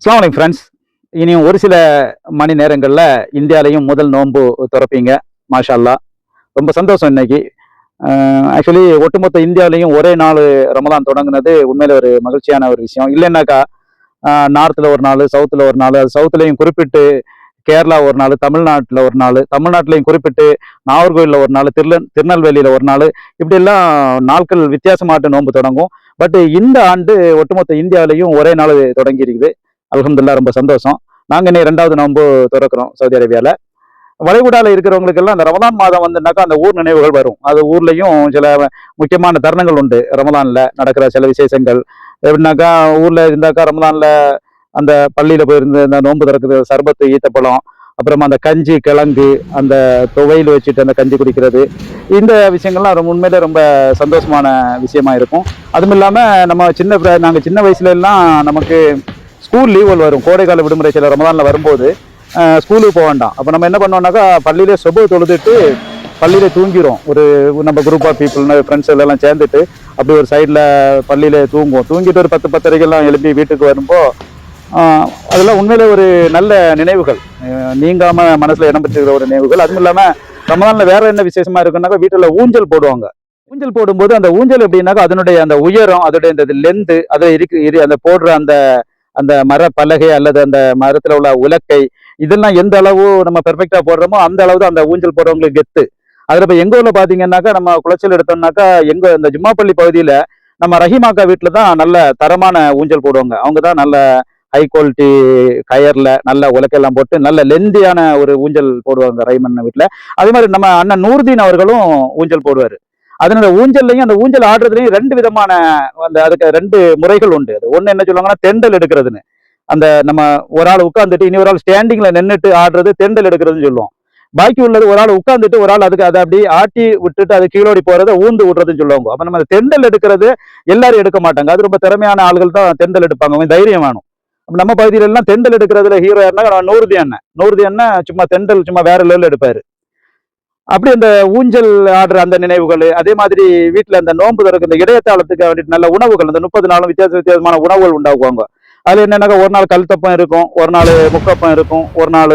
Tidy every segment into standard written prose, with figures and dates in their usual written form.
அஸ்ஸலாமு அலைக்கும் ஃப்ரெண்ட்ஸ். இனியும் ஒரு சில மணி நேரங்களில் இந்தியாலையும் முதல் நோன்பு திறப்பீங்க. மாஷா அல்லாஹ். ரொம்ப சந்தோஷம் இன்னைக்கு. ஆக்சுவலி ஒட்டுமொத்த இந்தியாவிலையும் ஒரே நாள் ரமலான் தொடங்குனது உண்மையில ஒரு மகிழ்ச்சியான ஒரு விஷயம். இல்லைன்னாக்கா நார்த்தில் ஒரு நாள், சவுத்தில் ஒரு நாள், அது சவுத்துலையும் குறிப்பிட்டு கேரளா ஒரு நாள், தமிழ்நாட்டில் ஒரு நாள், தமிழ்நாட்டிலையும் குறிப்பிட்டு நாகர்கோவிலில் ஒரு நாள், திருநெல்வேலியில் ஒரு நாள், இப்படியெல்லாம் நாட்கள் வித்தியாசமாட்டு நோன்பு தொடங்கும். பட் இந்த ஆண்டு ஒட்டுமொத்த இந்தியாவிலையும் ஒரே நாள் தொடங்கி இருக்குது. அல்ஹம்துலில்லாஹ், ரொம்ப சந்தோஷம். நாங்கள் இன்னைக்கு 2வது நோன்பு திறக்கிறோம் சவுதி அரேபியாவில். வளைகுடாவில் இருக்கிறவங்களுக்கு எல்லாம் அந்த ரமலான் மாதம் வந்துனாக்கா அந்த ஊர் நினைவுகள் வரும். அது ஊர்லேயும் சில முக்கியமான தருணங்கள் உண்டு. ரமலானில் நடக்கிற சில விசேஷங்கள் எப்படின்னாக்கா, ஊரில் இருந்தாக்கா ரமலானில் அந்த பள்ளியில் போயிருந்து அந்த நோன்பு திறக்கிறது, சர்பத்து, ஈத்தப்பழம், அப்புறமா அந்த கஞ்சி, கிழங்கு, அந்த துவையில் வச்சுட்டு அந்த கஞ்சி குடிக்கிறது, இந்த விஷயங்கள்லாம் ரொம்ப உண்மையிலே ரொம்ப சந்தோஷமான விஷயமா இருக்கும். அதுவும் இல்லாமல் நாங்கள் சின்ன வயசுல எல்லாம் நமக்கு ஸ்கூல் லீவுகள் வரும். கோடைக்கால விடுமுறை சில ரமலானில் வரும்போது ஸ்கூலுக்கு போக வேண்டாம். அப்போ நம்ம என்ன பண்ணோம்னாக்கா, பள்ளியிலே சொபு தொழுதுட்டு பள்ளியிலே தூங்கிடும். நம்ம குரூப் ஆஃப் பீப்புள்னு ஃப்ரெண்ட்ஸ் எல்லாம் சேர்ந்துட்டு அப்படி ஒரு சைடில் பள்ளியிலே தூங்குவோம். தூங்கிட்டு ஒரு 10-10:30 எழுப்பி வீட்டுக்கு வரும்போது அதெல்லாம் உண்மையிலே ஒரு நல்ல நினைவுகள், நீங்காமல் மனசில் இடம் பெற்றுக்கிற ஒரு நினைவுகள். அதுவும் இல்லாமல் ரமலானில் வேற என்ன விசேஷமா இருக்குன்னாக்கா, வீட்டில் ஊஞ்சல் போடுவாங்க. ஊஞ்சல் போடும்போது அந்த ஊஞ்சல் எப்படின்னாக்கா, அதனுடைய அந்த உயரம், அதோடைய இந்த லென்த்து, அதை அந்த போடுற அந்த அந்த மர பலகை அல்லது அந்த மரத்துல உள்ள உலக்கை, இதெல்லாம் எந்த அளவு நம்ம பெர்ஃபெக்டா போடுறோமோ அந்த அளவு தான் அந்த ஊஞ்சல் போடுறவங்களுக்கு கெத்து. அதுல இப்ப எங்க ஊர்ல பாத்தீங்கன்னாக்கா, நம்ம குளச்சல் எடுத்தோம்னாக்கா, இந்த ஜும்மாப்பள்ளி பகுதியில நம்ம ரஹீமாக்கா வீட்டுல தான் நல்ல தரமான ஊஞ்சல் போடுவாங்க. அவங்க தான் நல்ல ஹை குவாலிட்டி கயர்ல நல்ல உலக்கையெல்லாம் போட்டு நல்ல லெந்தியான ஒரு ஊஞ்சல் போடுவாங்க ரஹீமன் வீட்டுல. அதே மாதிரி நம்ம அண்ணன் நூர்தீன் அவர்களும் ஊஞ்சல் போடுவாரு. அதனால ஊஞ்சல்லையும் அந்த ஊஞ்சல் ஆடுறதுலையும் 2 விதமான அதுக்கு 2 முறைகள் உண்டு. அது ஒண்ணு என்ன சொல்லுவாங்கன்னா, தெண்டல் எடுக்கிறதுன்னு. அந்த நம்ம ஒரு ஆள் உட்காந்துட்டு இனி ஒரு ஆள் ஸ்டாண்டிங்ல நின்றுட்டு ஆடுறது தெண்டல் எடுக்கிறதுன்னு சொல்லுவோம். பாக்கி உள்ளது ஒரு ஆள் உட்காந்துட்டு ஒரு ஆள் அதுக்கு அதை அப்படியே ஆட்டி விட்டுட்டு அது கீழோடி போறதை ஊந்து விடுறதுன்னு சொல்லுவாங்க. அப்ப நம்ம தெண்டல் எடுக்கிறது எல்லாரும் எடுக்க மாட்டாங்க. அது ரொம்ப திறமையான ஆள்கள் தான் தெண்டல் எடுப்பாங்க. அவங்க தைரியம் வேணும். நம்ம பகுதியில எல்லாம் தெண்டல் எடுக்கிறதுல ஹீரோ யாருன்னா நூறுதி அண்ணன் சும்மா தெண்டல் சும்மா வேற லெவலில் எடுப்பாரு. அப்படி அந்த ஊஞ்சல் ஆடுற அந்த நினைவுகள், அதே மாதிரி வீட்டுல அந்த நோன்பு திறக்கிற இந்த இடையத்தாளத்துக்கு வேண்டிட்டு நல்ல உணவுகள், அந்த 30 நாளும் வித்தியாசமான உணவுகள் உண்டாக்குவாங்க. அதுல என்னன்னாக்கா, ஒரு நாள் கல்தப்பம் இருக்கும், ஒரு நாள் முக்கப்பம் இருக்கும், ஒரு நாள்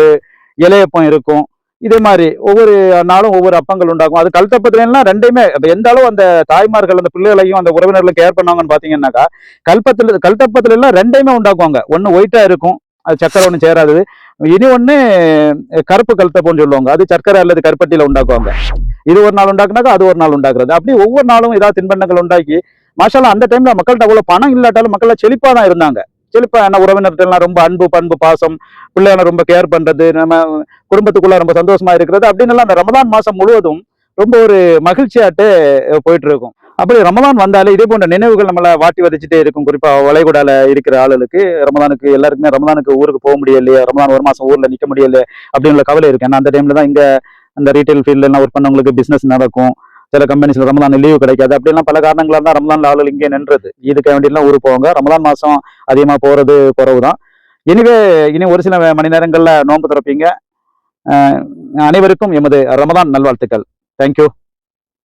இலையப்பம் இருக்கும். இதே மாதிரி ஒவ்வொரு நாளும் ஒவ்வொரு அப்பங்கள் உண்டாக்கும். அது கல்தப்பத்துல எல்லாம் 2மே எந்த அளவு அந்த தாய்மார்கள் அந்த பிள்ளைகளையும் அந்த உறவினர்களும் கேர் பண்ணாங்கன்னு பாத்தீங்கன்னாக்கா, கல்தப்பத்துல எல்லாம் 2மே உண்டாக்குவாங்க. ஒண்ணு ஒயிட்டா இருக்கும், அது சக்கரை ஒண்ணு சேராது. இனி ஒண்ணு கருப்பு கல்தப்பம்னு சொல்லுவாங்க, அது சர்க்கரை அல்லது கருப்பட்டியில உண்டாக்குவாங்க. இது ஒரு நாள் உண்டாக்குனாக்கா அது ஒரு நாள் உண்டாக்குறது. அப்படி ஒவ்வொரு நாளும் ஏதாவது தின்பண்டங்கள் உண்டாக்கி மாஷால்லா, அந்த டைம்ல மக்கள்கிட்ட அவ்வளவு பணம் இல்லாட்டாலும் மக்கள் செழிப்பா தான் இருந்தாங்க. செழிப்பா என்ன, உறவினர்கள்லாம் ரொம்ப அன்பு, பண்பு, பாசம், பிள்ளைகளை ரொம்ப கேர் பண்றது, நம்ம குடும்பத்துக்குள்ள ரொம்ப சந்தோஷமா இருக்கிறது அப்படின்னு எல்லாம் அந்த ரமலான் மாசம் முழுவதும் ரொம்ப ஒரு மகிழ்ச்சியாட்டு போயிட்டு இருக்கும். அப்படி ரமலான் வந்தாலே இதே போன்ற நினைவுகள் நம்மளை வாட்டி வதைச்சிட்டே இருக்கும். குறிப்பா வளைகுடால இருக்கிற ஆளுகளுக்கு ரமலானுக்கு எல்லாருக்குமே ரமலானுக்கு ஊருக்கு போக முடியலையே, ரமலான் ஒரு மாசம் ஊர்ல நிக்க முடியல அப்படிங்கிற கவலை இருக்கு. ஏன்னா அந்த டைம்ல தான் இங்க அந்த ரீட்டைல் ஃபீல்ட்ல எல்லாம் ஒர்க் பண்ணவங்களுக்கு பிசினஸ் நடக்கும். சில கம்பெனிஸ்ல ரமலான் லீவு கிடைக்காது. அப்படிலாம் பல காரணங்களால தான் ரமலான் ஆளுகள் இங்கே நின்றது. இதுக்கு வேண்டியெல்லாம் ஊருக்கு போவாங்க. ரமலான் மாசம் அதிகமா போறது குறவு தான். இனி ஒரு சில மணி நேரங்கள்ல நோன்பு திறப்பீங்க. அனைவருக்கும் எமது ரமலான் நல்வாழ்த்துக்கள். தேங்க்யூ.